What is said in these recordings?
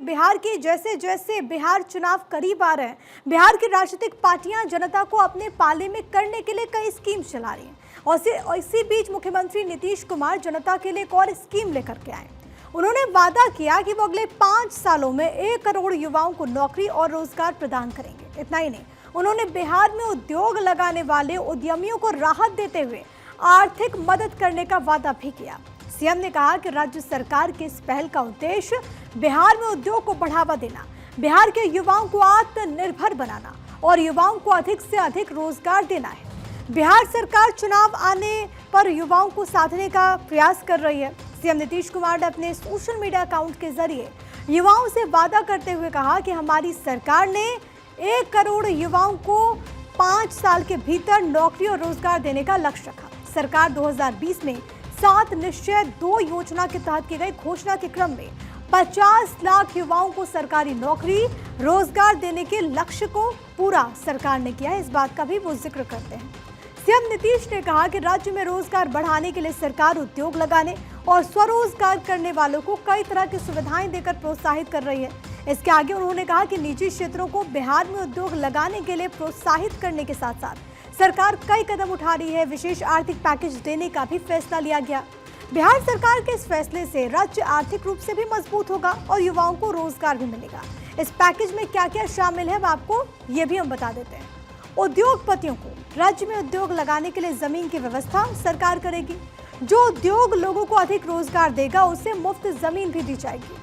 बिहार की जैसे जैसे बिहार चुनाव करीब आ रहे हैं, बिहार की राजनीतिक पार्टियां जनता को अपने पाले में करने के लिए कई स्कीम चला रही हैं। और इसी बीच मुख्यमंत्री नीतीश कुमार जनता के लिए एक और स्कीम लेकर के आए। उन्होंने वादा किया कि वो अगले 5 सालों में 1 करोड़ युवाओं को नौकरी और रोजगार प्रदान करेंगे। इतना ही नहीं, उन्होंने बिहार में उद्योग लगाने वाले उद्यमियों को राहत देते हुए आर्थिक मदद करने का वादा भी किया। सीएम ने कहा कि राज्य सरकार की इस पहल का उद्देश्य बिहार में उद्योग को बढ़ावा देना, बिहार के युवाओं को आत्मनिर्भर बनाना और युवाओं को अधिक से अधिक रोजगार देना है। बिहार सरकार चुनाव आने पर युवाओं को साधने का प्रयास कर रही है। सीएम नीतीश कुमार ने अपने सोशल मीडिया अकाउंट के जरिए युवाओं से वादा करते हुए कहा कि हमारी सरकार ने 1 करोड़ युवाओं को 5 साल के भीतर नौकरी और रोजगार देने का लक्ष्य रखा। सरकार 2020 में 7 निश्चय 2 योजना के तहत की गई घोषणा के क्रम में 50 लाख युवाओं को सरकारी नौकरी रोजगार देने के लक्ष्य को पूरा सरकार ने किया है। इस बात का भी वो जिक्र करते हैं। सीएम नीतीश ने कहा कि राज्य में रोजगार बढ़ाने के लिए सरकार उद्योग लगाने और स्वरोजगार करने वालों को कई तरह की सुविधाएं देकर प्रोत्साहित कर रही है। इसके आगे उन्होंने कहा कि निजी क्षेत्रों को बिहार में उद्योग लगाने के लिए प्रोत्साहित करने के साथ साथ सरकार कई कदम उठा रही है। विशेष आर्थिक पैकेज देने का भी फैसला लिया गया। बिहार सरकार के इस फैसले से राज्य आर्थिक रूप से भी मजबूत होगा और युवाओं को रोजगार भी मिलेगा। इस पैकेज में क्या क्या शामिल है, आपको ये भी हम बता देते हैं। उद्योगपतियों को राज्य में उद्योग लगाने के लिए जमीन की व्यवस्था सरकार करेगी। जो उद्योग लोगों को अधिक रोजगार देगा उसे मुफ्त जमीन भी दी जाएगी।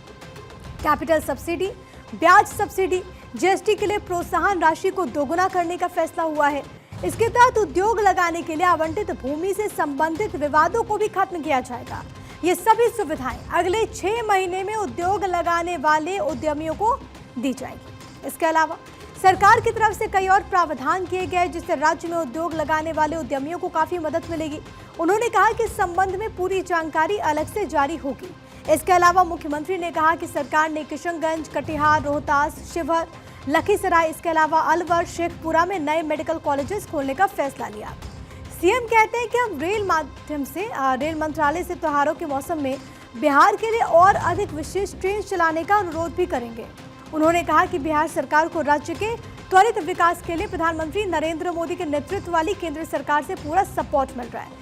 कैपिटल सब्सिडी, ब्याज सब्सिडी, जीएसटी के लिए प्रोत्साहन राशि को दोगुना करने का फैसला हुआ है। इसके तहत उद्योग लगाने के लिए आवंटित भूमि से संबंधित विवादों को भी खत्म किया जाएगा। ये सभी सुविधाएं अगले 6 महीने में उद्योग लगाने वाले उद्यमियों को दी जाएगी। इसके अलावा सरकार की तरफ से कई और प्रावधान किए गए जिससे राज्य में उद्योग लगाने वाले उद्यमियों को काफी मदद मिलेगी। उन्होंने कहा कि इस संबंध में पूरी जानकारी अलग से जारी होगी। इसके अलावा मुख्यमंत्री ने कहा कि सरकार ने किशनगंज, कटिहार, रोहतास, शिवहर, लखीसराय, इसके अलावा अलवर, शेखपुरा में नए मेडिकल कॉलेजेस खोलने का फैसला लिया। सीएम कहते हैं कि हम रेल मंत्रालय से त्योहारों के मौसम में बिहार के लिए और अधिक विशेष ट्रेन चलाने का अनुरोध भी करेंगे। उन्होंने कहा कि बिहार सरकार को राज्य के त्वरित विकास के लिए प्रधानमंत्री नरेंद्र मोदी के नेतृत्व वाली केंद्र सरकार से पूरा सपोर्ट मिल रहा है।